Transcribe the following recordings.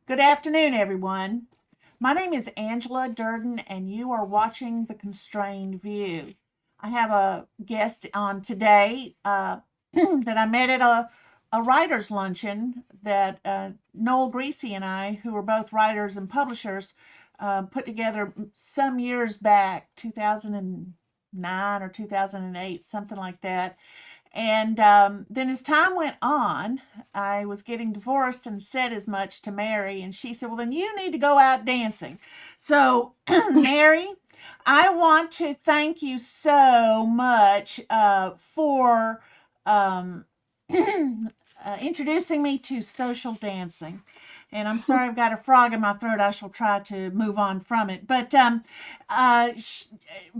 Good afternoon, everyone. My name is Angela Durden, and you are watching The Constrained View. I have a guest on today that I met at a writer's luncheon that Noel Greasy and I, who are both writers and publishers, put together some years back, 2009 or 2008, something like that. And then as time went on, I was getting divorced and said as much to Mary. And she said, well, then you need to go out dancing. So, Mary, I want to thank you so much for um, introducing me to social dancing. And I'm sorry I've got a frog in my throat. I shall try to move on from it. But sh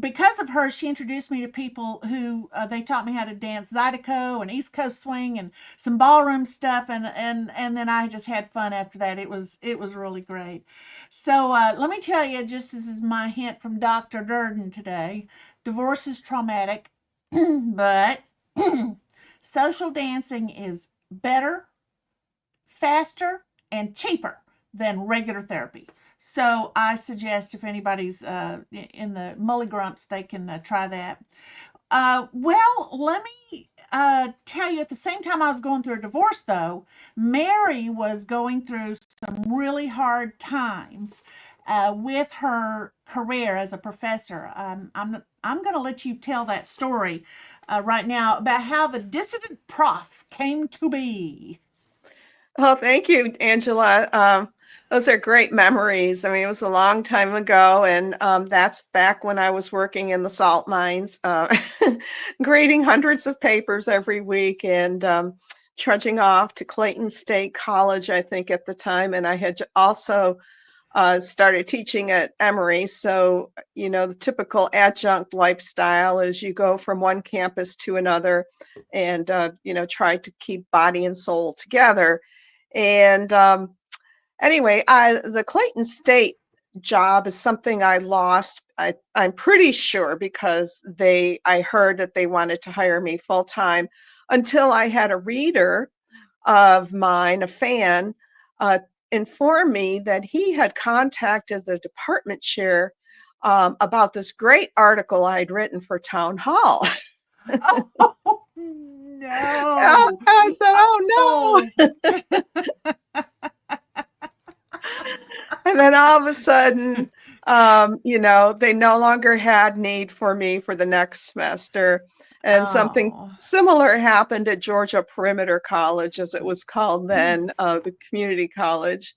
because of her, she introduced me to people who they taught me how to dance Zydeco and East Coast swing and some ballroom stuff. And then I just had fun after that. It was really great. So let me tell you, just this is my hint from Dr. Durden today. Divorce is traumatic, but social dancing is better, faster, and cheaper than regular therapy. So I suggest if anybody's in the mully grumps, they can try that. Well, let me tell you, at the same time I was going through a divorce, though, Mary was going through some really hard times with her career as a professor. I'm going to let you tell that story right now about how the Dissident Prof came to be. Well, thank you, Angela. Those are great memories. I mean, it was a long time ago, and that's back when I was working in the salt mines, grading hundreds of papers every week and trudging off to Clayton State College, I think, at the time. And I had also started teaching at Emory. So, the typical adjunct lifestyle is you go from one campus to another and, try to keep body and soul together. And anyway, the Clayton State job is something I lost. I'm pretty sure because I heard that they wanted to hire me full time until I had a reader of mine, a fan, inform me that he had contacted the department chair about this great article I'd written for Town Hall. Oh, I no. said, oh Oh. no. And then all of a sudden, they no longer had need for me for the next semester. And something Oh. similar happened at Georgia Perimeter College, as it was called then, the community college,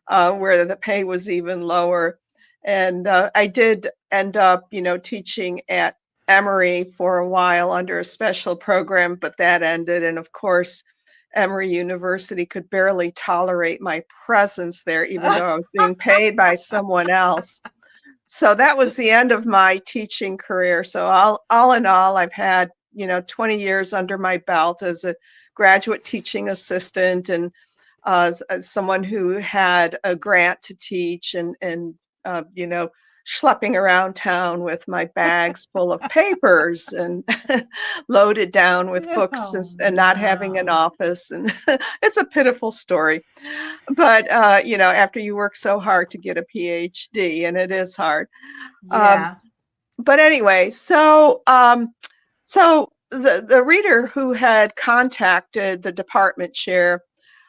where the pay was even lower. And I did end up, teaching at Emory for a while under a special program, but that ended. And of course, Emory University could barely tolerate my presence there, even though I was being paid by someone else. So that was the end of my teaching career. So all in all, I've had, 20 years under my belt as a graduate teaching assistant and as someone who had a grant to teach and schlepping around town with my bags full of papers and loaded down with books Oh, and not having an no. office. And it's a pitiful story. But, after you work so hard to get a PhD, and it is hard. Um, Yeah. but anyway, so the reader who had contacted the department chair,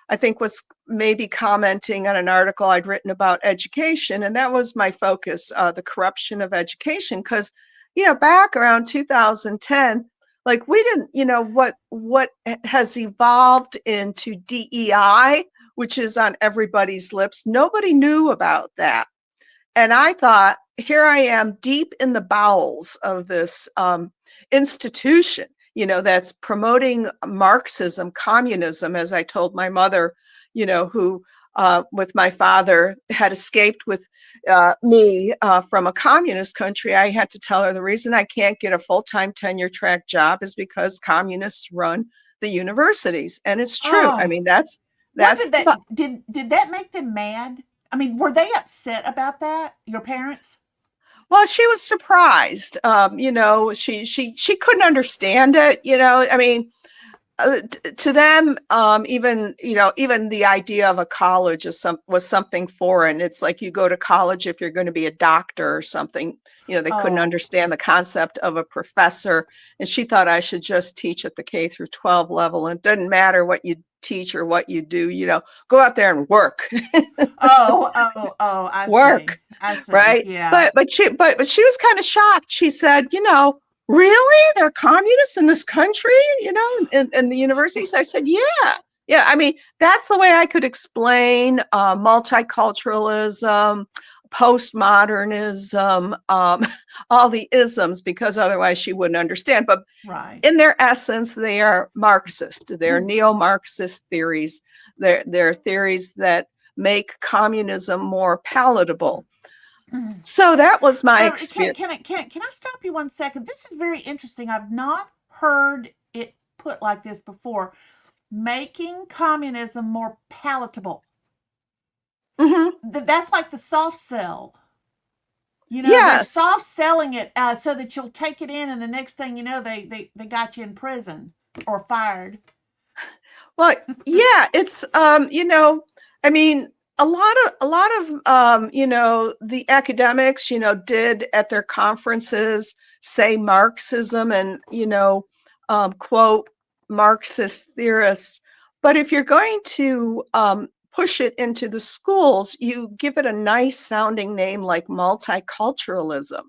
I think, was maybe commenting on an article I'd written about education, and that was my focus, the corruption of education. Because, back around 2010, like we didn't, what has evolved into DEI, which is on everybody's lips. Nobody knew about that. And I thought, here I am deep in the bowels of this institution, that's promoting Marxism, communism, as I told my mother, who with my father had escaped with me from a communist country. I had to tell her the reason I can't get a full-time tenure track job is because communists run the universities. And it's true. I Oh, mean, that's what that's did that did that make them mad? I mean, were they upset about that? Your parents? Well, she was surprised. She couldn't understand it. I mean, to them, even even the idea of a college was something foreign. It's like you go to college if you're going to be a doctor or something. They couldn't Oh, understand the concept of a professor, and she thought I should just teach at the K through 12 level, and it doesn't matter what you teach or what you do. Go out there and work, oh, I work, see. I see. right? Yeah. But she was kind of shocked. She said, really? There are communists in this country, in the universities? I said, yeah. Yeah, I mean, that's the way I could explain multiculturalism, postmodernism, all the isms, because otherwise she wouldn't understand. But Right. in their essence, they are Marxist. They're neo-Marxist theories. They're theories that make communism more palatable. So that was my experience. Can I stop you 1 second? This is very interesting. I've not heard it put like this before. Making communism more palatable. Mm-hmm. That's like the soft sell. They're Yes. soft selling it so that you'll take it in, and the next thing you know, they got you in prison or fired. Well, yeah, it's I mean, a lot of the academics, did at their conferences say Marxism and quote Marxist theorists. But if you're going to push it into the schools, you give it a nice sounding name like multiculturalism.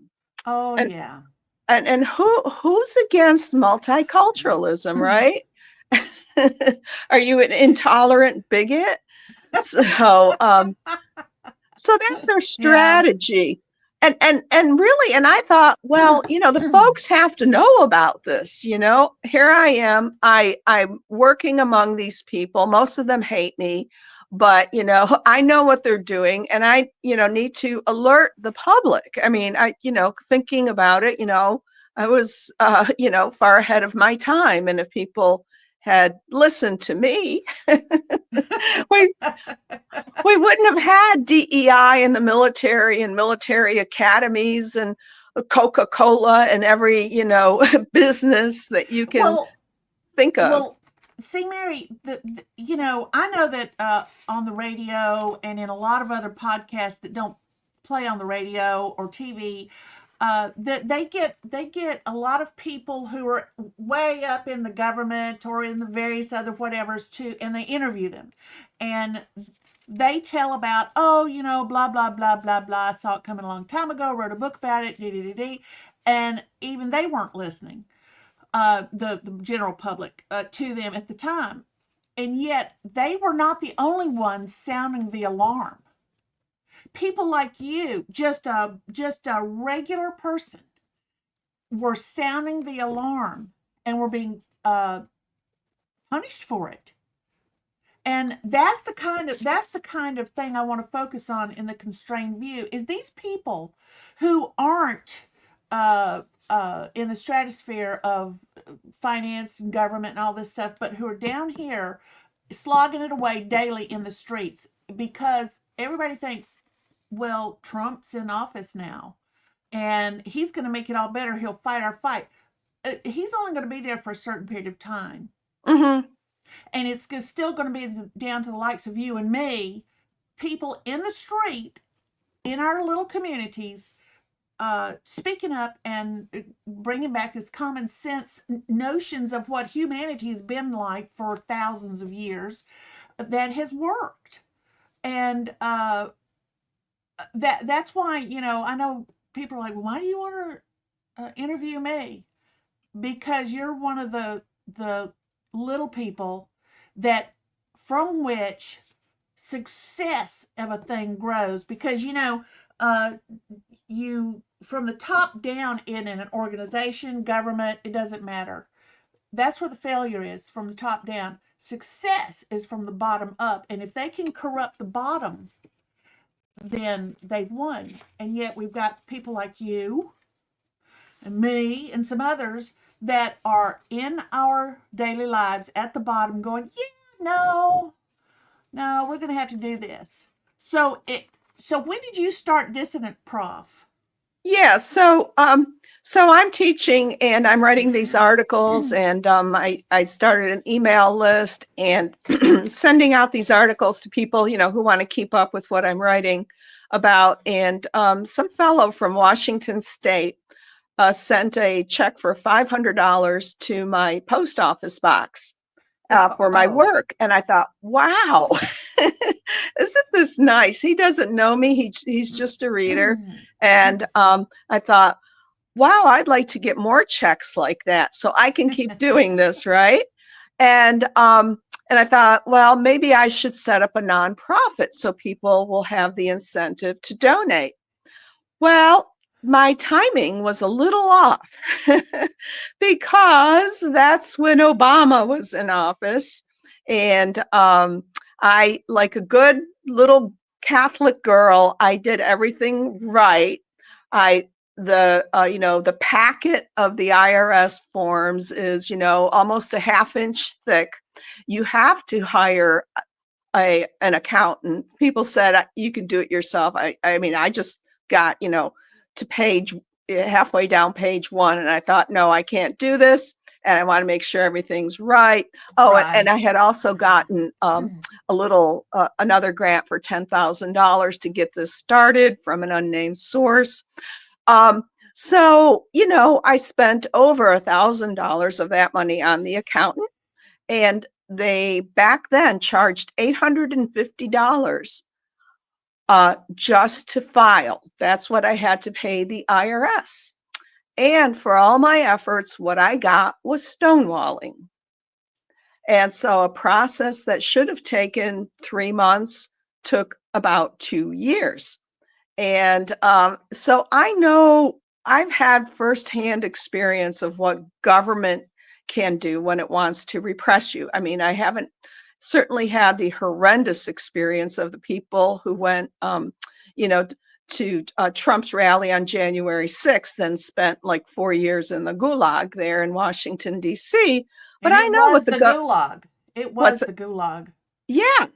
Oh And yeah. and who's against multiculturalism, right? Are you an intolerant bigot? So, so that's their Yeah. strategy. And really, and I thought, well, the folks have to know about this. Here I am. I'm working among these people. Most of them hate me, but I know what they're doing, and I need to alert the public. I mean, thinking about it, I was far ahead of my time, and if people had listened to me, we we wouldn't have had DEI in the military and military academies and Coca-Cola and every, business that you can Well, think of. well, see, Mary, I know that on the radio and in a lot of other podcasts that don't play on the radio or TV, that they get a lot of people who are way up in the government or in the various other whatevers too, and they interview them, and they tell about, oh, blah blah blah blah blah. I saw it coming a long time ago, wrote a book about it, and even they weren't listening, the general public, to them at the time. And yet they were not the only ones sounding the alarm. People like you, just a regular person, were sounding the alarm and were being punished for it. And that's the kind of thing I want to focus on in the constrained view, is these people who aren't in the stratosphere of finance and government and all this stuff, but who are down here slogging it away daily in the streets, because everybody thinks, well, Trump's in office now and he's going to make it all better. He'll fight our fight. He's only going to be there for a certain period of time. Mm-hmm. And it's still going to be down to the likes of you and me, people in the street, in our little communities, speaking up and bringing back this common sense notions of what humanity has been like for thousands of years that has worked. And that's why, I know people are like, well, why do you want to interview me? Because you're one of the little people that from which success of a thing grows, because you from the top down in an organization, government, it doesn't matter. That's where the failure is, from the top down. Success is from the bottom up, and if they can corrupt the bottom, then they've won. And yet we've got people like you and me and some others that are in our daily lives at the bottom going, yeah, no, no, we're going to have to do this. So when did you start Dissident, Prof? Yeah, so I'm teaching and I'm writing these articles, and I started an email list and sending out these articles to people, who want to keep up with what I'm writing about. And some fellow from Washington State sent a check for $500 to my post office box for my Oh. work. And I thought, wow, isn't this nice? He doesn't know me. He's just a reader. And I thought, wow, I'd like to get more checks like that so I can keep doing this, right? And I thought, well, maybe I should set up a nonprofit so people will have the incentive to donate. Well, my timing was a little off because that's when Obama was in office. And I, like a good little Catholic girl, I did everything right. The packet of the IRS forms is, almost a half-inch thick. You have to hire an accountant. People said you could do it yourself. I mean, I just got, to halfway down page 1, and I thought, no, I can't do this, and I want to make sure everything's right. Oh, Right. and I had also gotten another grant for $10,000 to get this started from an unnamed source. So, I spent over $1,000 of that money on the accountant, and they back then charged $850 just to file. That's what I had to pay the IRS. And for all my efforts, what I got was stonewalling. And so a process that should have taken 3 months took about 2 years. And so I know I've had firsthand experience of what government can do when it wants to repress you. I mean, I haven't certainly had the horrendous experience of the people who went, to Trump's rally on January 6th and spent like 4 years in the gulag there in Washington, D.C. But I know what the gulag. It was the gulag. Yeah.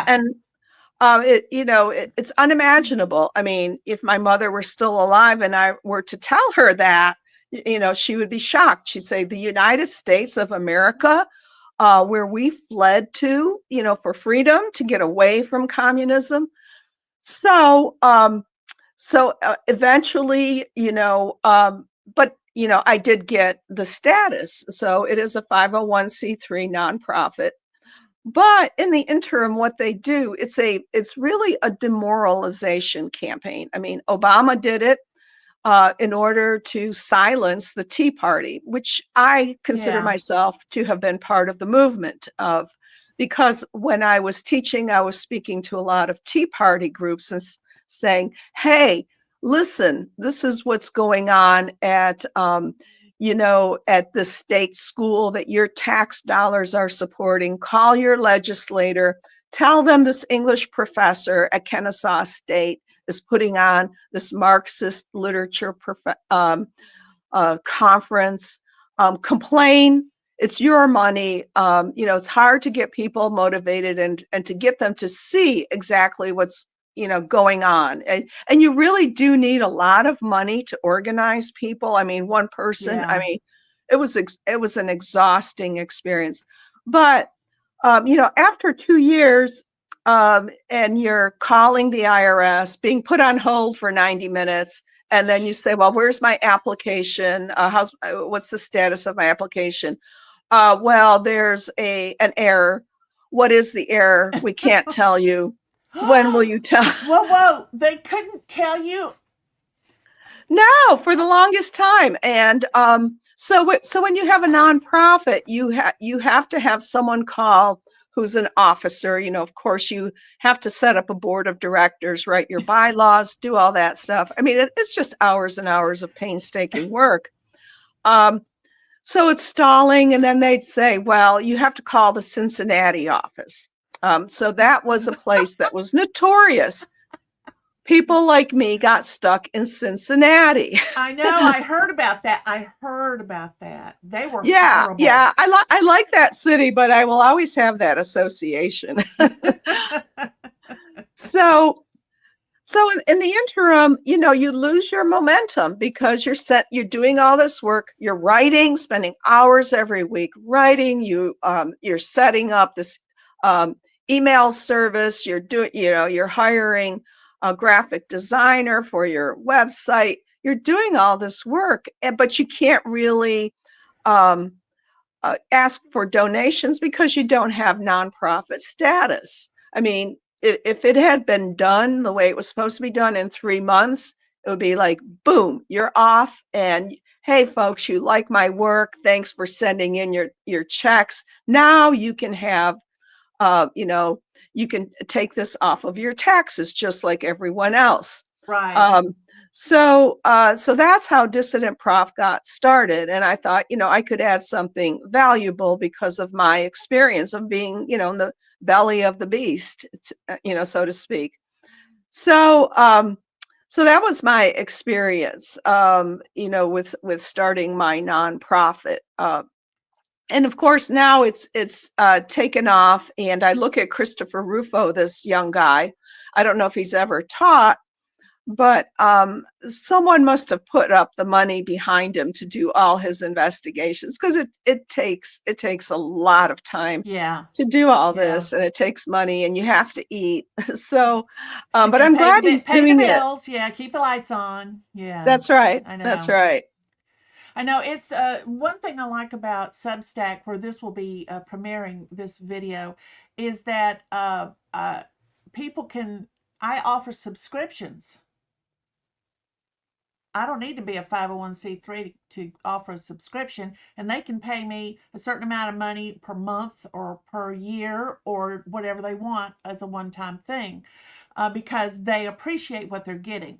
And it's unimaginable. I mean, if my mother were still alive and I were to tell her that, she would be shocked. She'd say, the United States of America, where we fled to, for freedom, to get away from communism. So eventually, but I did get the status. So it is a 501c3 nonprofit. But in the interim, what they do, it's really a demoralization campaign. I mean, Obama did it in order to silence the Tea Party, which I consider myself to have been part of the movement of, because when I was teaching, I was speaking to a lot of Tea Party groups and saying, hey, listen, this is what's going on at at the state school that your tax dollars are supporting. Call your legislator, tell them this English professor at Kennesaw State is putting on this Marxist literature conference. Complain. It's your money. It's hard to get people motivated and to get them to see exactly what's going on. And you really do need a lot of money to organize people. I mean, one person, it was an exhausting experience. But, after 2 years, and you're calling the IRS, being put on hold for 90 minutes, and then you say, well, where's my application? What's the status of my application? Well, there's an error. What is the error? We can't tell you. When will you tell? Whoa, they couldn't tell you? No, for the longest time. And so when you have a nonprofit, you have to have someone call who's an officer. Of course, you have to set up a board of directors, write your bylaws, do all that stuff. I mean, it's just hours and hours of painstaking work. So it's stalling, and then they'd say, well, you have to call the Cincinnati office. So that was a place that was notorious. People like me got stuck in Cincinnati. I know. I heard about that. They were horrible. Yeah. I like that city, but I will always have that association. So So in the interim, you lose your momentum because you're doing all this work, you're writing, spending hours every week writing, you're setting up this um, email service, you're hiring a graphic designer for your website, you're doing all this work, but you can't really um, ask for donations because you don't have nonprofit status. I mean, if it had been done the way it was supposed to be done in 3 months, it would be like, boom, you're off. And hey, folks, you like my work. Thanks for sending in your checks. Now you can have, you know, you can take this off of your taxes just like everyone else. Right. So that's how Dissident Prof got started. And I thought, I could add something valuable because of my experience of being, in the belly of the beast, so to speak. So that was my experience, with starting my nonprofit. And of course, now it's taken off. And I look at Christopher Rufo, this young guy. I don't know if he's ever taught, but someone must have put up the money behind him to do all his investigations, because it takes a lot of time to do all this, and it takes money, and you have to eat. So, but I'm glad he's doing it. Pay the bills. Yeah, keep the lights on. Yeah, that's right. I know. That's right. I know. It's one thing I like about Substack, where this will be premiering this video, is that people can. I offer subscriptions. I don't need to be a 501c3 to offer a subscription, and they can pay me a certain amount of money per month or per year or whatever they want as a one-time thing, because they appreciate what they're getting.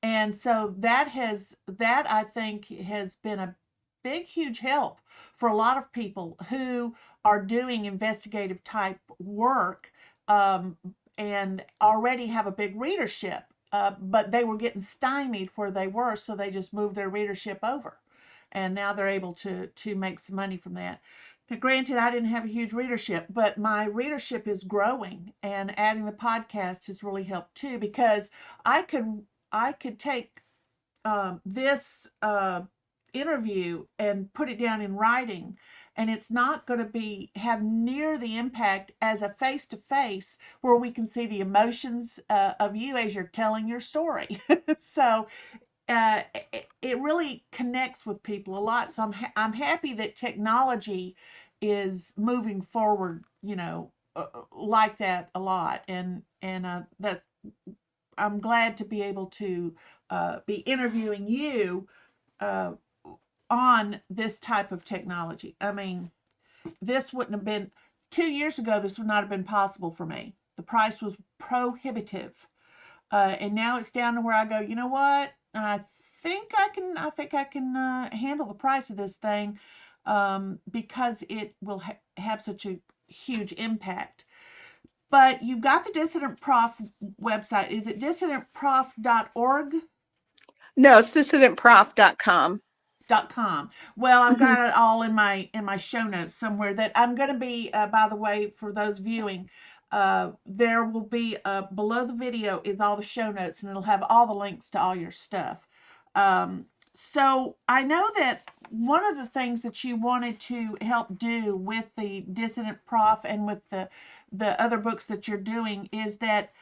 And so that I think has been a big, huge help for a lot of people who are doing investigative type work, um, and already have a big readership, but they were getting stymied where they were, so they just moved their readership over, and now they're able to make some money from that. Now, granted, I didn't have a huge readership, but my readership is growing, and adding the podcast has really helped too, because I could take this interview and put it down in writing, and it's not going to have near the impact as a face-to-face, where we can see the emotions of you as you're telling your story. So it really connects with people a lot. So I'm happy that technology is moving forward, like that a lot, and that's I'm glad to be able to be interviewing you uh, on this type of technology. I mean, this wouldn't have been 2 years ago. This would not have been possible for me. The price was prohibitive, and now it's down to where I go. You know what? I think I can. I think I can handle the price of this thing, because it will have such a huge impact. But you've got the Dissident Prof website. Is it dissidentprof.org? No, it's dissidentprof.com. .com. Well, I've got it all in my show notes somewhere, that I'm going to be, by the way, for those viewing, there will be below the video is all the show notes, and it'll have all the links to all your stuff. So I know that one of the things that you wanted to help do with the Dissident Prof and with the other books that you're doing is that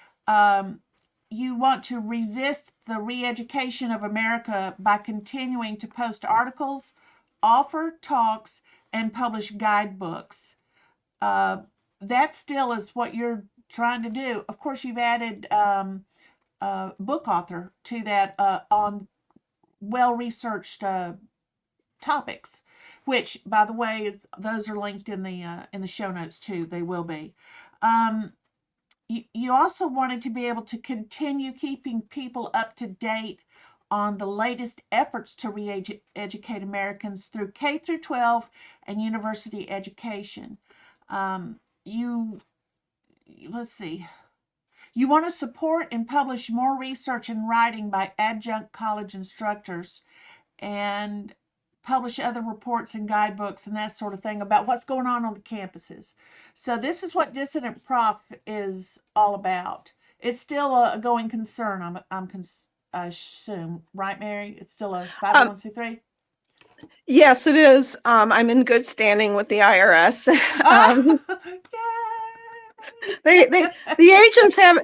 you want to resist the re-education of America by continuing to post articles, offer talks, and publish guidebooks. That still is what you're trying to do. Of course, you've added book author to that, on well-researched topics, which, by the way, those are linked in the show notes too. They will be. You also wanted to be able to continue keeping people up to date on the latest efforts to re-educate Americans through K through 12 and university education. Let's see. You want to support and publish more research and writing by adjunct college instructors, and publish other reports and guidebooks and that sort of thing about what's going on the campuses. So this is what Dissident Prof is all about. It's still a going concern. I assume, right, Mary? It's still a Um, 501c3. yes, it is. I'm in good standing with the IRS. Ah, um, yay! the agents have.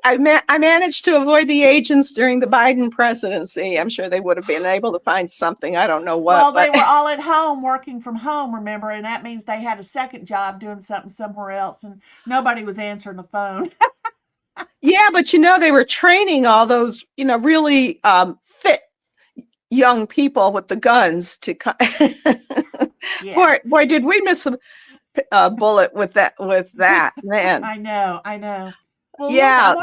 I managed to avoid the agents during the Biden presidency. I'm sure they would have been able to find something. I don't know what, Well, they but were all at home working from home, remember, and that means they had a second job doing something somewhere else, and nobody was answering the phone. yeah, but they were training all those, really fit young people with the guns to. Yeah, Boy, did we miss a bullet with that, man. I know, I know. Well, look, Yeah.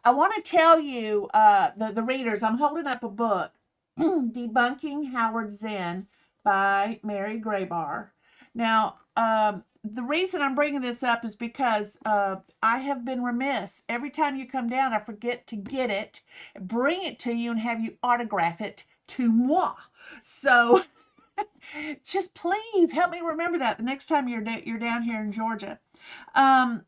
I want to tell you, the readers. I'm holding up a book, Debunking Howard Zinn by Mary Grabar. Now, the reason I'm bringing this up is because I have been remiss. Every time you come down, I forget to get it, bring it to you, and have you autograph it to moi. So just please help me remember that the next time you're down here in Georgia. Um,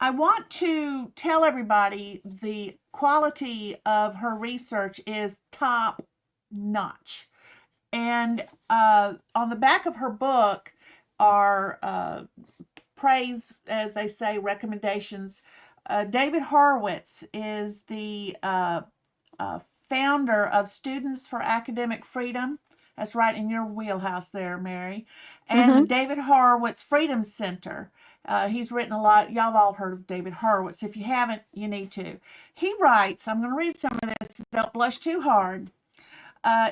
I want to tell everybody the quality of her research is top notch. And on the back of her book are praise, as they say, recommendations. David Horowitz is the uh, founder of Students for Academic Freedom. That's right in your wheelhouse there, Mary. And the Hmm. David Horowitz Freedom Center. He's written a lot. Y'all have all heard of David Horowitz. If you haven't, you need to. He writes, I'm going to read some of this. Don't blush too hard.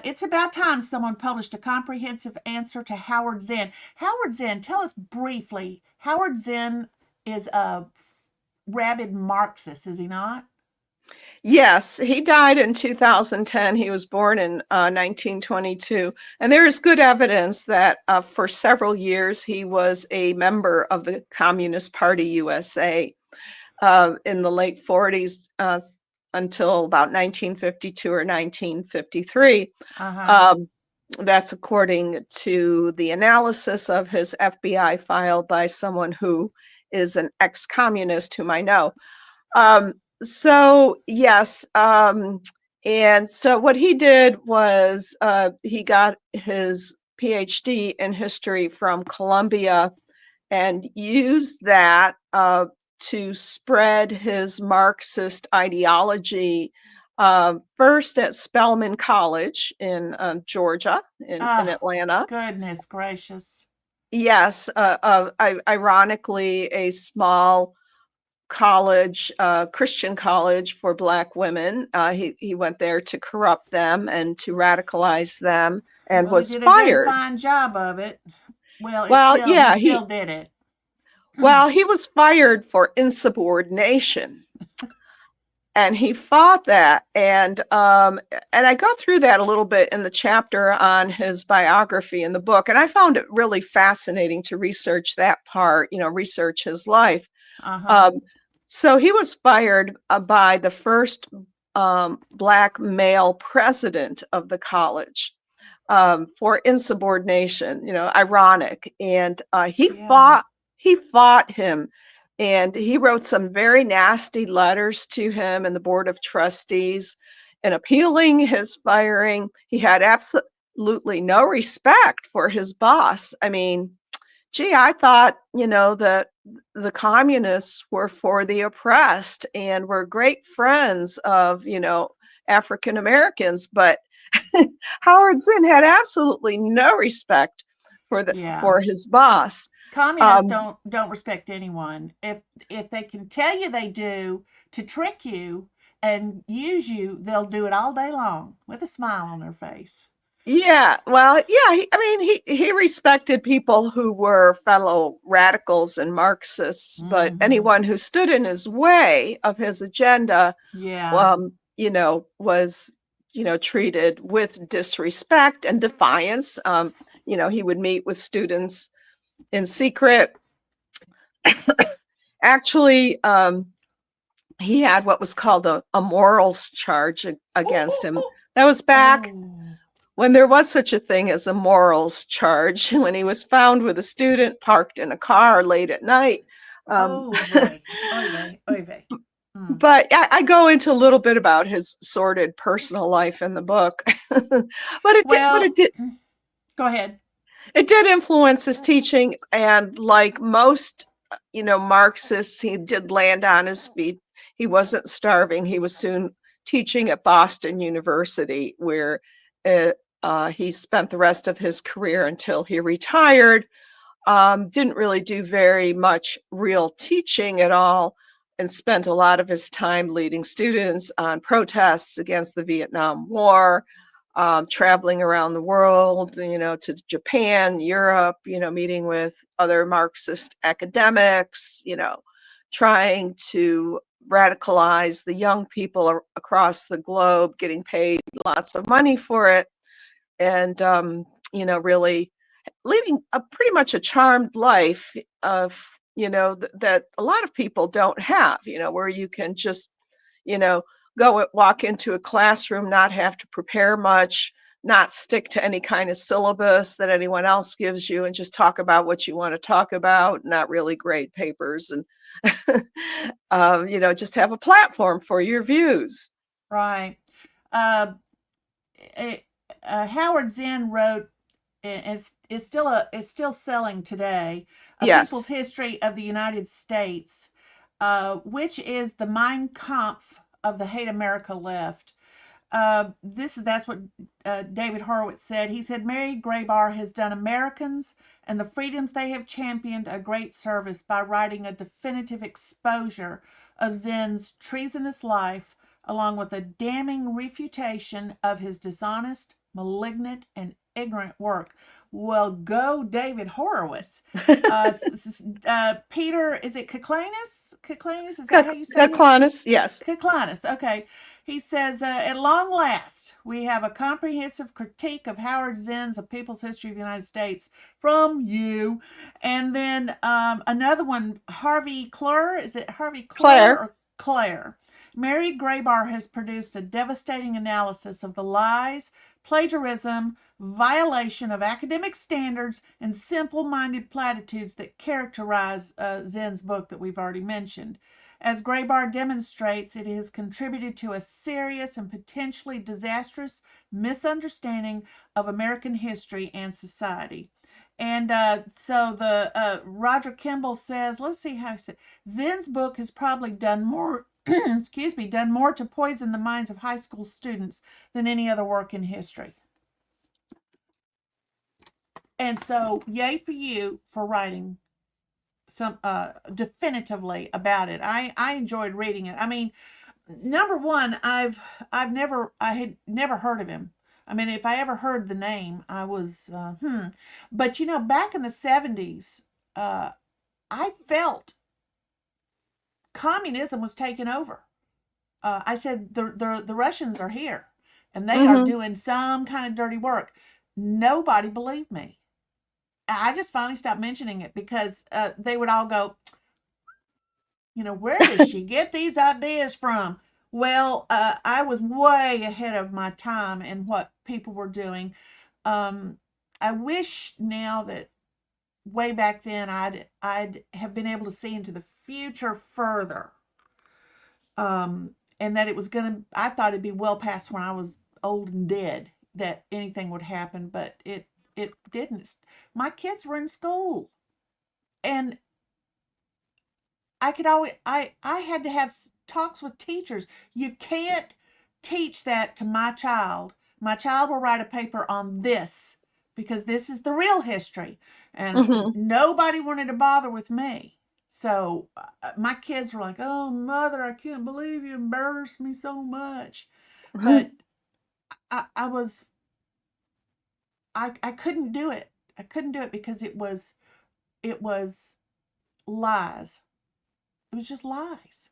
It's about time someone published a comprehensive answer to Howard Zinn. Howard Zinn, tell us briefly. Howard Zinn is a rabid Marxist, is he not? Yes, he died in 2010. He was born in 1922. And there is good evidence that for several years he was a member of the Communist Party USA in the late 40s until about 1952 or 1953. Uh huh. Um, that's according to the analysis of his FBI file by someone who is an ex-communist whom I know. So yes, and so what he did was he got his PhD in history from Columbia and used that to spread his Marxist ideology. First at Spelman College in Georgia, in Ah, Atlanta. goodness gracious. Yes, ironically, a small college, Christian college for Black women. He went there to corrupt them and to radicalize them, and Well, he was did a good, fired. fine job of it. Well, Well, he yeah, still did it. he was fired for insubordination, and he fought that. And I go through that a little bit in the chapter on his biography in the book, and I found it really fascinating to research that part. Research his life. Uh huh. Um, so he was fired by the first Black male president of the college for insubordination. Ironic, and Yeah. he fought him, and he wrote some very nasty letters to him and the board of trustees, and appealing his firing. He had absolutely no respect for his boss. I mean, gee, I thought, that the communists were for the oppressed and were great friends of, African Americans, but Howard Zinn had absolutely no respect Yeah. for his boss. Communists Um, don't respect anyone. If they can tell you they do to trick you and use you, they'll do it all day long with a smile on their face. yeah, well, yeah, he respected people who were fellow radicals and Marxists, but Mm-hmm. anyone who stood in his way of his agenda Yeah. was, treated with disrespect and defiance. He would meet with students in secret. Actually, he had what was called a morals charge against him. That was back Oh. when there was such a thing as a morals charge, when he was found with a student parked in a car late at night. Um, Oh vey. Oy vey. Oy vey. Mm. But I go into a little bit about his sordid personal life in the book. But Well, go ahead. it did influence his teaching, and like most, Marxists, he did land on his feet. He wasn't starving. He was soon teaching at Boston University, where he spent the rest of his career until he retired. Didn't really do very much real teaching at all, and spent a lot of his time leading students on protests against the Vietnam War, traveling around the world, to Japan, Europe, meeting with other Marxist academics, trying to radicalize the young people across the globe, getting paid lots of money for it, and, really leading a pretty much a charmed life of, that a lot of people don't have, where you can just, you know, walk into a classroom, not have to prepare much, not stick to any kind of syllabus that anyone else gives you, and just talk about what you want to talk about, not really grade papers, and just have a platform for your views. Right. Uh, it, Howard Zinn wrote, is still selling today, A People's Yes. History of the United States, which is the Mein Kampf of the Hate America Left. That's what David Horowitz said. He said Mary Grabar has done Americans and the freedoms they have championed a great service by writing a definitive exposure of Zinn's treasonous life, along with a damning refutation of his dishonest, malignant, and ignorant work. Well, go David Horowitz. Uh, Peter, is it Keklanus? Keklanus, is that how you say his? Aquinas, yes. Keklanus, okay. He says, at long last, we have a comprehensive critique of Howard Zinn's A People's History of the United States from you. And then another one, Harvey Clare. Is it Harvey Clare Claire. or Claire? Mary Grabar has produced a devastating analysis of the lies, plagiarism, violation of academic standards, and simple-minded platitudes that characterize Zinn's book that we've already mentioned. As Grabar demonstrates, it has contributed to a serious and potentially disastrous misunderstanding of American history and society. And so the Roger Kimball says, let's see how he said, Zinn's book has probably done more, excuse me, done more to poison the minds of high school students than any other work in history. And so, yay for you for writing some definitively about it. I enjoyed reading it. I mean, number one, I had never heard of him. I mean, if I ever heard the name, I was But back in the 70s, I felt communism was taking over. I said the Russians are here, and they are Mm-hmm. doing some kind of dirty work. Nobody believed me. I just finally stopped mentioning it because they would all go, where does she get these ideas from? Well, I was way ahead of my time in what people were doing. Um, I wish now that way back then I'd have been able to see into the future further. And that it was I thought it'd be well past when I was old and dead that anything would happen, but it didn't. My kids were in school, and I had to have talks with teachers. You can't teach that to my child. My child will write a paper on this because this is the real history. And Mm-hmm. nobody wanted to bother with me. So my kids were like, "Oh, mother, I can't believe you embarrassed me so much." But I was I couldn't do it. I couldn't do it because it was lies. It was just lies.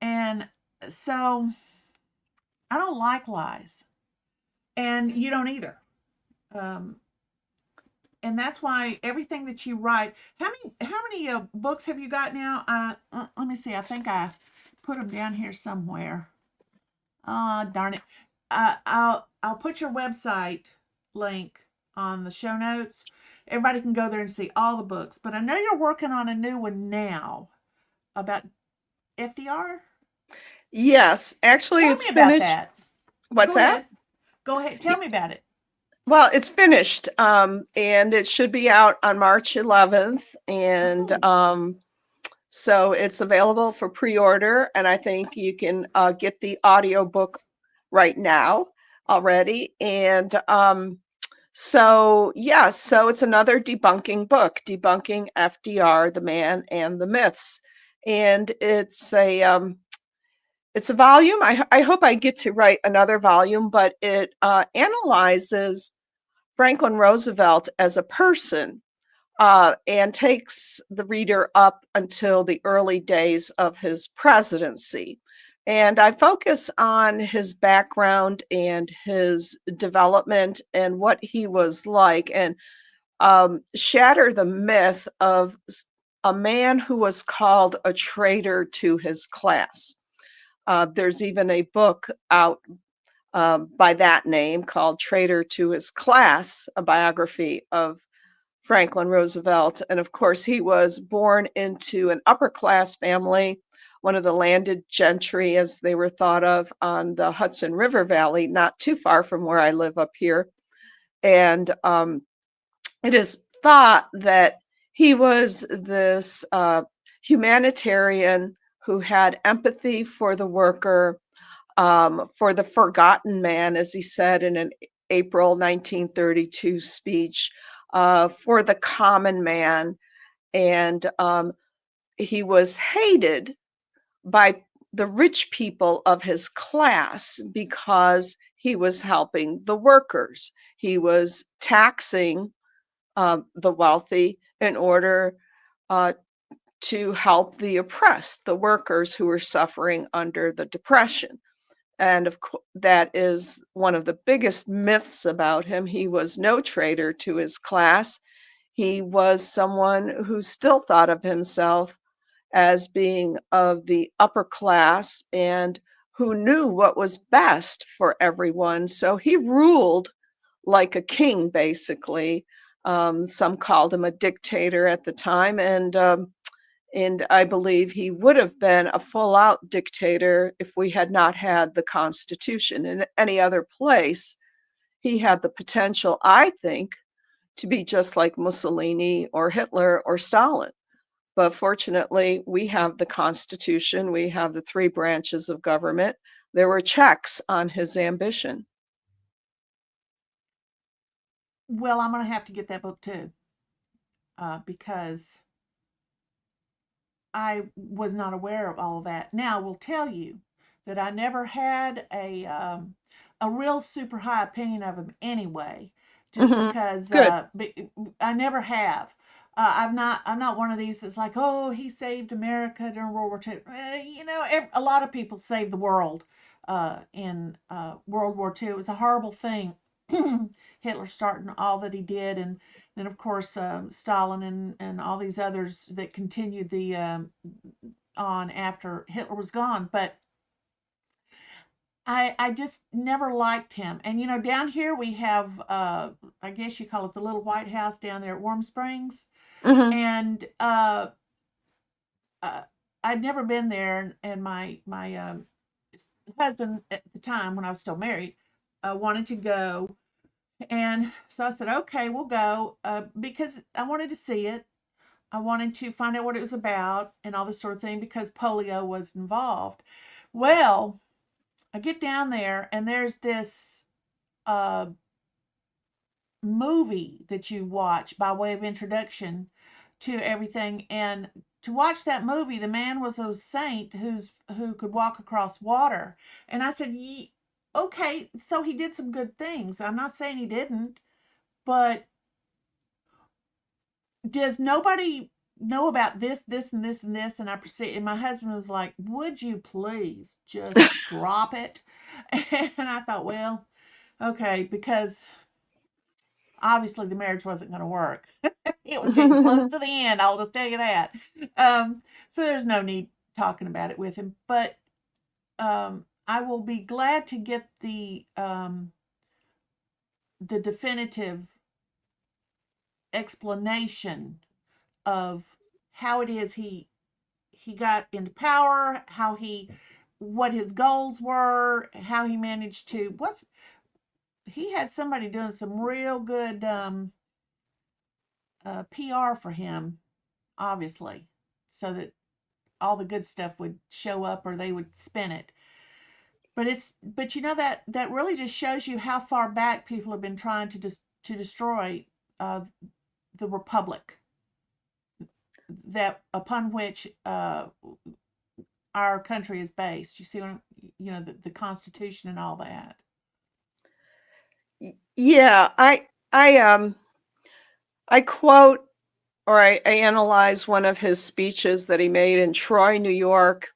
And so I don't like lies, and you don't either. Um, and that's why everything that you write. How many books have you got now? Let me see. I think I put them down here somewhere. Darn it. I'll put your website link on the show notes. Everybody can go there and see all the books. But I know you're working on a new one now about FDR. Yes, actually, Tell it's me about finished. that. What's Go that? ahead. Go ahead. Tell me about it. Well, it's finished, and it should be out on March 11th, and Oh, so it's available for pre-order, and I think you can get the audiobook right now already. And so, yes, so it's another debunking book, Debunking FDR, the Man and the Myths. And it's a volume. I hope I get to write another volume, but it analyzes Franklin Roosevelt as a person, and takes the reader up until the early days of his presidency. And I focus on his background and his development and what he was like, and shatter the myth of a man who was called a traitor to his class. There's even a book out by that name called Traitor to His Class, a biography of Franklin Roosevelt. And of course, he was born into an upper class family, one of the landed gentry, as they were thought of, on the Hudson River Valley, not too far from where I live up here. And it is thought that he was this humanitarian who had empathy for the worker, for the forgotten man, as he said in an April 1932 speech, for the common man. And he was hated by the rich people of his class because he was helping the workers. He was taxing the wealthy in order to help the oppressed, the workers who were suffering under the Depression. And of course, that is one of the biggest myths about him. He was no traitor to his class. He was someone who still thought of himself as being of the upper class and who knew what was best for everyone. So he ruled like a king, basically. Some called him a dictator at the time, and I believe he would have been a full out dictator if we had not had the Constitution. In any other place, he had the potential, I think, to be just like Mussolini or Hitler or Stalin. But fortunately, we have the Constitution, we have the three branches of government. There were checks on his ambition. well, I'm going to have to get that book too, because I was not aware of all of that. Now, I will tell you that I never had a real super high opinion of him anyway, just Mm-hmm. because Good. I never have. I'm not one of these that's like, oh, he saved America during World War II. A lot of people saved the world in World War II. It was a horrible thing. Hitler starting all that he did, and then of course Stalin and all these others that continued the on after Hitler was gone. But I just never liked him. And down here we have I guess you call it the Little White House down there at Warm Springs, Mm-hmm. and uh, I'd never been there, and my husband at the time when I was still married wanted to go. And so I said, okay, we'll go because I wanted to see it. I wanted to find out what it was about and all this sort of thing because polio was involved. Well, I get down there and there's this uh, movie that you watch by way of introduction to everything. And to watch that movie, the man was a saint who could walk across water. And I said, okay, so he did some good things. I'm not saying he didn't, but does nobody know about this, this, and this, and this? And I proceed, and my husband was like, would you please just drop it? And I thought, well, okay, because obviously the marriage wasn't going to work. It was getting close to the end, I'll just tell you that. So there's no need talking about it with him. But I will be glad to get the definitive explanation of how it is he got into power, how he what his goals were, how he managed to, he had somebody doing some real good PR for him, obviously, so that all the good stuff would show up or they would spin it. But you know that really just shows you how far back people have been trying to destroy uh, the republic that upon which our country is based. You see what the Constitution and all that. Yeah, I quote or I analyze one of his speeches that he made in Troy, New York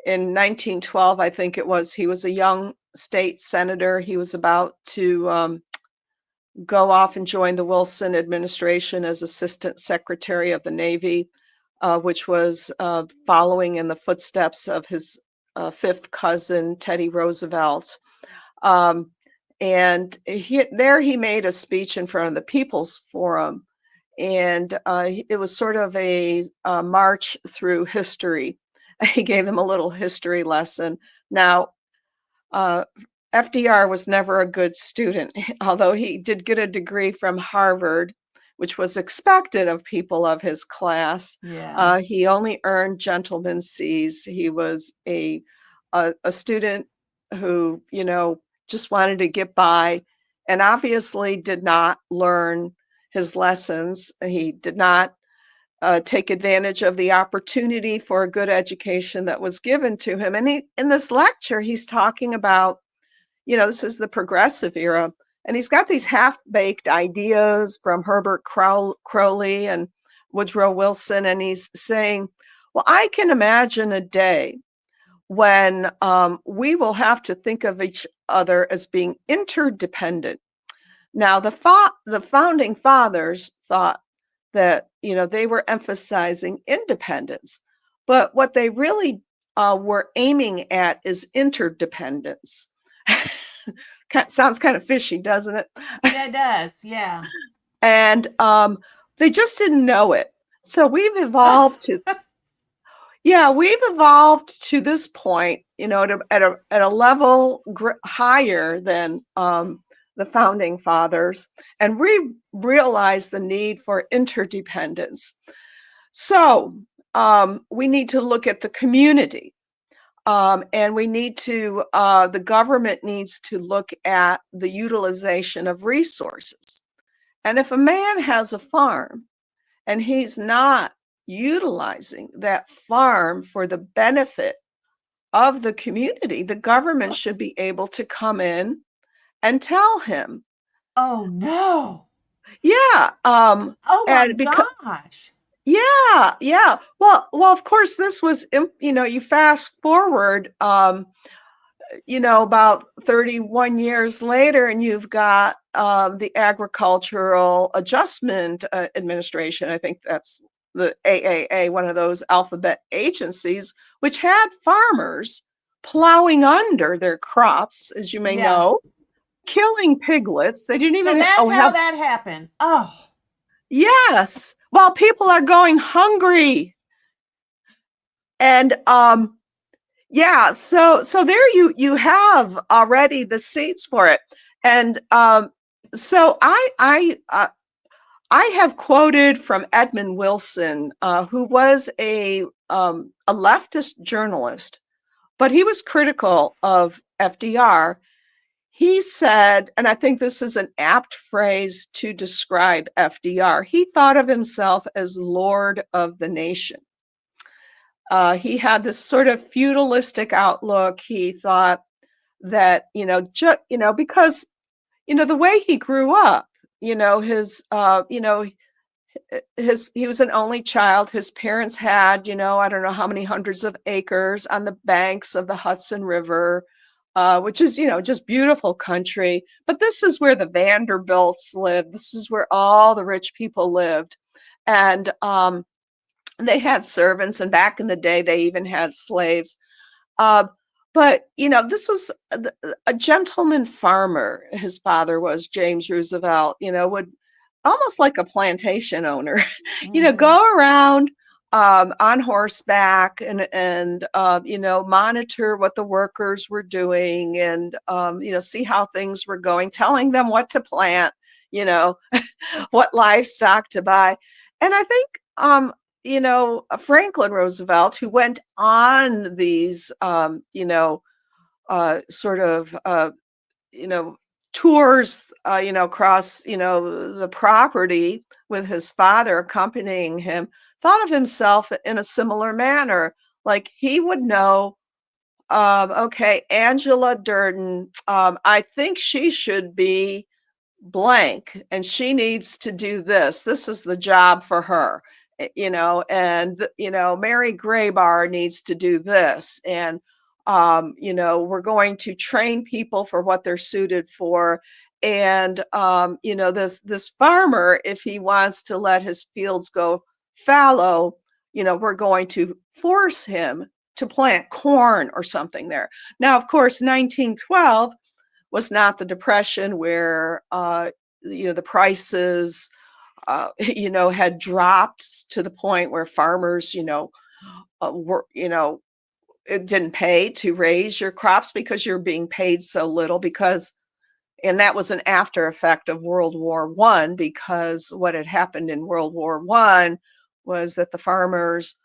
in 1912, I think it was. He was a young state senator. He was about to go off and join the Wilson administration as Assistant Secretary of the Navy, which was following in the footsteps of his fifth cousin, Teddy Roosevelt. And he made a speech in front of the People's Forum. And it was sort of a march through history. He gave them a little history lesson. Now, FDR was never a good student, although he did get a degree from Harvard, which was expected of people of his class. Yeah. He only earned gentleman's C's. He was a student who, just wanted to get by and obviously did not learn his lessons. He did not take advantage of the opportunity for a good education that was given to him. And in this lecture, he's talking about, this is the progressive era, and he's got these half-baked ideas from Herbert Crowley and Woodrow Wilson, and he's saying, well, I can imagine a day when we will have to think of each other as being interdependent. Now, the founding fathers thought that, they were emphasizing independence, but what they really were aiming at is interdependence. Sounds kind of fishy, doesn't it? Yeah, it does. Yeah. And they just didn't know it. So we've evolved to this point, at a level higher than the founding fathers, and we realized the need for interdependence. So we need to look at the community, and we need to, the government needs to look at the utilization of resources. And if a man has a farm and he's not utilizing that farm for the benefit of the community, the government should be able to come in and tell him. Oh no. Yeah. Oh my gosh. Yeah. Well, of course, this was, you fast forward, about 31 years later, and you've got the Agricultural Adjustment Administration. I think that's the AAA, one of those alphabet agencies, which had farmers plowing under their crops, as you may know, killing piglets. They didn't even. So that's how that happened. Oh. Yes. While people are going hungry. And so there you have already the seeds for it. And so I have quoted from Edmund Wilson, who was a leftist journalist, but he was critical of FDR. He said, and I think this is an apt phrase to describe FDR, he thought of himself as Lord of the nation. He had this sort of feudalistic outlook. He thought that, because, the way he grew up, he was an only child. His parents had, I don't know how many hundreds of acres on the banks of the Hudson River, which is, just beautiful country. But this is where the Vanderbilts lived. This is where all the rich people lived. And they had servants. And back in the day, they even had slaves. But, this was a gentleman farmer. His father was James Roosevelt, would almost like a plantation owner, go around on horseback and monitor what the workers were doing and, see how things were going, telling them what to plant, you know, what livestock to buy. And I think, Franklin Roosevelt, who went on these, sort of, tours, across, the property with his father accompanying him, thought of himself in a similar manner. Like he would know, okay, Angela Durden, I think she should be blank and she needs to do this. This is the job for her, and, Mary Grabar needs to do this. And, we're going to train people for what they're suited for. And, this farmer, if he wants to let his fields go fallow, we're going to force him to plant corn or something there. Now, of course, 1912 was not the Depression where, the prices, had dropped to the point where farmers, were, it didn't pay to raise your crops because you're being paid so little and that was an after effect of World War One, because what had happened in World War One was that the farmers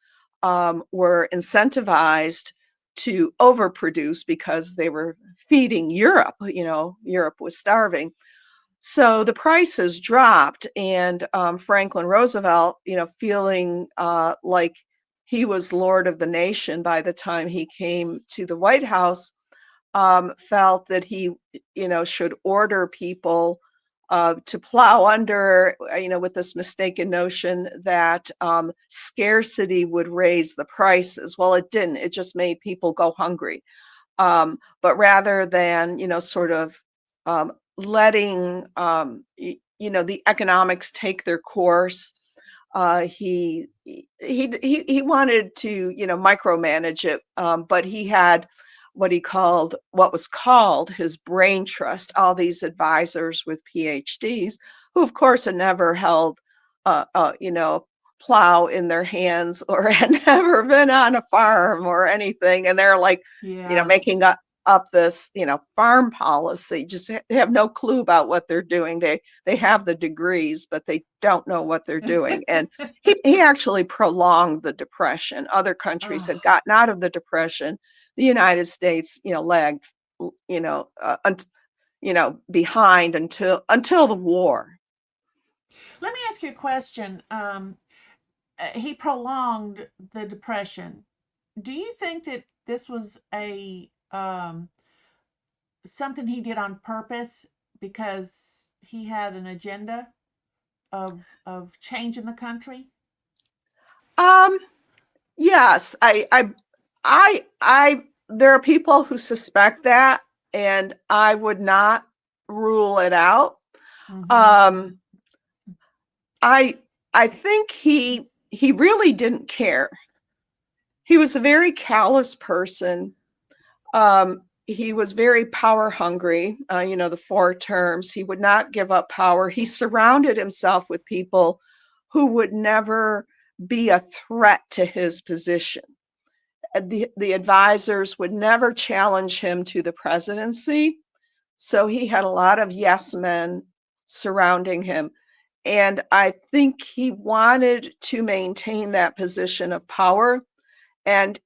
were incentivized to overproduce because they were feeding Europe. Europe was starving. So the prices dropped, and Franklin Roosevelt, feeling like he was lord of the nation by the time he came to the White House, felt that he, should order people to plow under, with this mistaken notion that scarcity would raise the prices. Well, it didn't. It just made people go hungry. But rather than, sort of letting, the economics take their course, he wanted to, micromanage it, but he had what was called his brain trust, all these advisors with PhDs who, of course, had never held, plow in their hands or had never been on a farm or anything. And they're like, Yeah. making up this, farm policy, just they have no clue about what they're doing. They have the degrees, but they don't know what they're doing. And he actually prolonged the Depression. Other countries had gotten out of the Depression. The United States, lagged, behind until the war. Let me ask you a question. He prolonged the Depression. Do you think that this was a something he did on purpose because he had an agenda of change in the country? Um, yes, I there are people who suspect that, and I would not rule it out. Mm-hmm. Um, I I think he really didn't care. He was a very callous person. He was very power hungry. The four terms. He would not give up power. He surrounded himself with people who would never be a threat to his position. The advisors would never challenge him to the presidency. So he had a lot of yes men surrounding him. And I think he wanted to maintain that position of power. And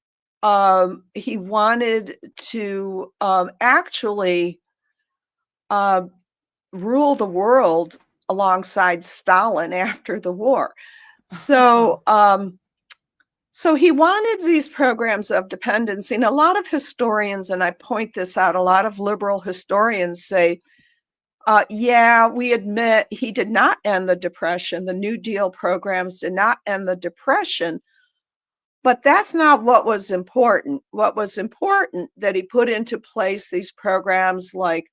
he wanted to actually rule the world alongside Stalin after the war. So, so he wanted these programs of dependency. And a lot of historians, and I point this out, a lot of liberal historians say, yeah, we admit he did not end the Depression. The New Deal programs did not end the Depression. But that's not what was important. What was important that he put into place these programs like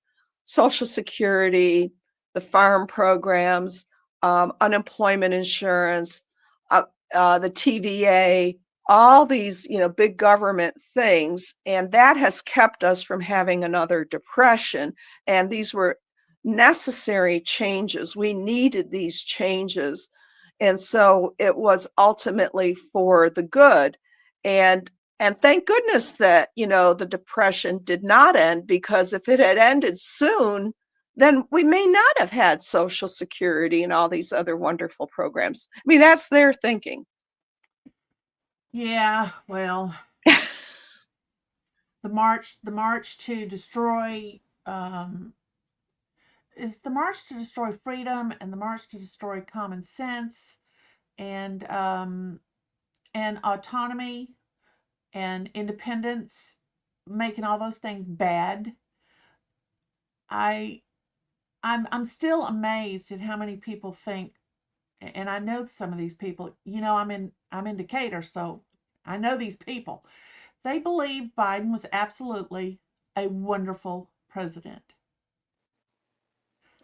Social Security, the farm programs, unemployment insurance, the TVA, all these, big government things. And that has kept us from having another depression. And these were necessary changes. We needed these changes. And so it was ultimately for the good. And thank goodness that, the Depression did not end, because if it had ended soon, then we may not have had Social Security and all these other wonderful programs. I mean, that's their thinking. Yeah, well, the march to destroy is the march to destroy freedom and the march to destroy common sense and autonomy and independence, making all those things bad. I I'm still amazed at how many people think, and I know some of these people. I'm in Decatur, so I know these people. They believe Biden was absolutely a wonderful president.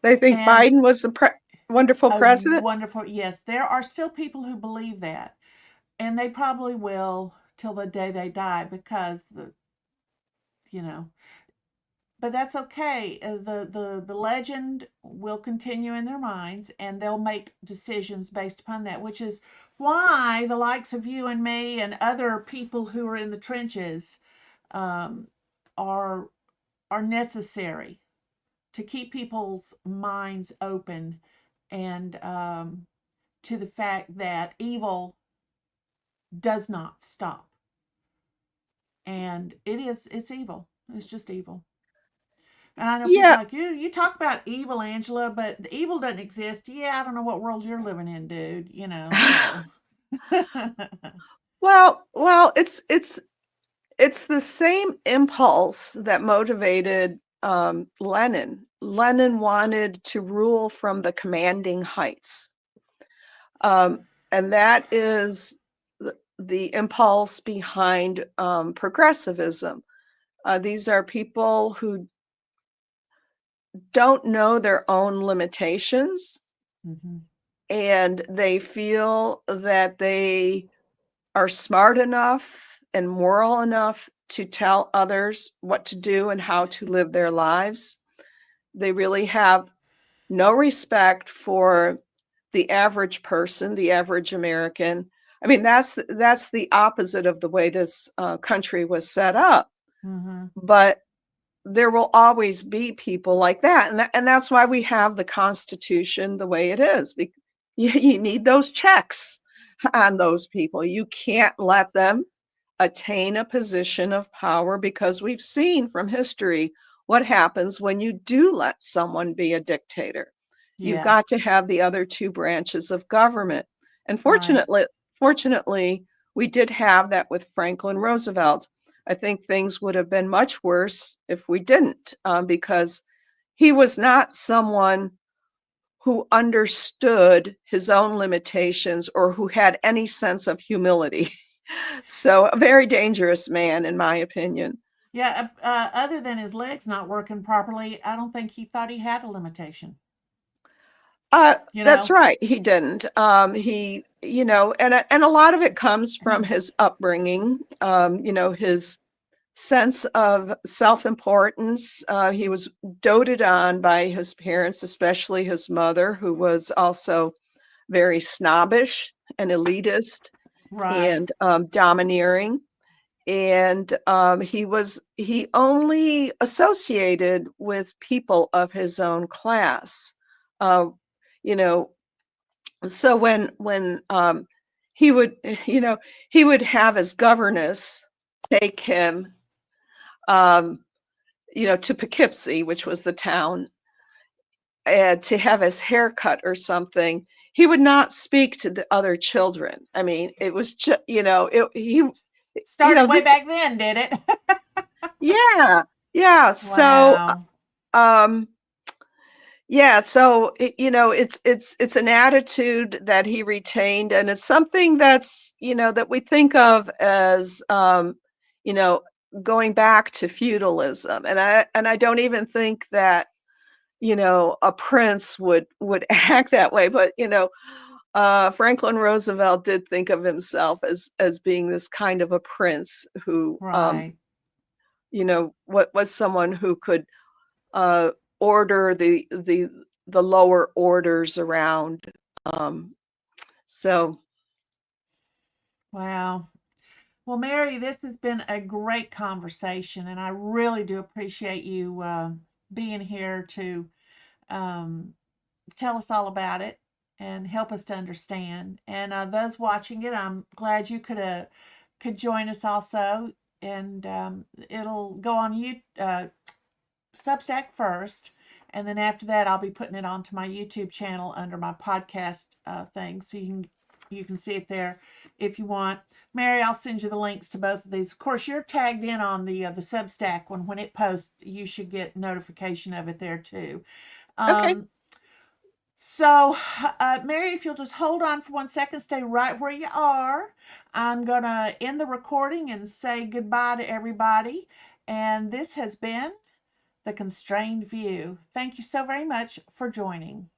They think And Biden was the wonderful a president. wonderful, yes, there are still people who believe that. And they probably will till the day they die because you know, but that's okay. The legend will continue in their minds, and they'll make decisions based upon that, which is why the likes of you and me and other people who are in the trenches um, are are necessary to keep people's minds open and to the fact that evil does not stop, and it's evil. It's just evil. And I know people Yeah. are like, you talk about evil, Angela, but the evil doesn't exist. Yeah, I don't know what world you're living in, dude. So. Well, it's the same impulse that motivated Lenin. Lenin wanted to rule from the commanding heights. And that is the impulse behind progressivism. These are people who don't know their own limitations, Mm-hmm. and they feel that they are smart enough and moral enough to tell others what to do and how to live their lives. They really have no respect for the average person, the average American. I mean, that's the opposite of the way this country was set up. Mm-hmm. But there will always be people like that, and that's why we have the Constitution the way it is. You need those checks on those people. You can't let them attain a position of power, because we've seen from history what happens when you do let someone be a dictator. You've Yeah. got to have the other two branches of government. And Right. fortunately, we did have that with Franklin Roosevelt. I think things would have been much worse if we didn't, because he was not someone who understood his own limitations or who had any sense of humility. So, a very dangerous man, in my opinion. Yeah. Other than his legs not working properly, I don't think he thought he had a limitation. You That's know. right. He didn't. And a lot of it comes from his upbringing. His sense of self-importance. He was doted on by his parents, especially his mother, who was also very snobbish and elitist Right. and domineering. And he only associated with people of his own class. Uh, you know, so when he would, he would have his governess take him, um, to Poughkeepsie, which was the town, to have his hair cut or something. He would not speak to the other children. I mean, it was just, Started way this, back then, did it? yeah, yeah. So, Wow. um, yeah, so it's an attitude that he retained, and it's something that's that we think of as you know going back to feudalism, and I don't even think that a prince would act that way, but Franklin Roosevelt did think of himself as being this kind of a prince who Right. what was someone who could uh, order the lower orders around. Um, So, Wow. Well, Mary, this has been a great conversation, and I really do appreciate you being here to um, tell us all about it and help us to understand. And those watching it, I'm glad you could join us also. And it'll go on Substack first, and then after that, I'll be putting it onto my YouTube channel under my podcast thing, so you can see it there if you want. Mary, I'll send you the links to both of these. Of course, you're tagged in on the Substack one. When it posts, you should get notification of it there too. okay. So, Mary, if you'll just hold on for 1 second, stay right where you are. I'm going to end the recording and say goodbye to everybody. And this has been The Constrained View. Thank you so very much for joining.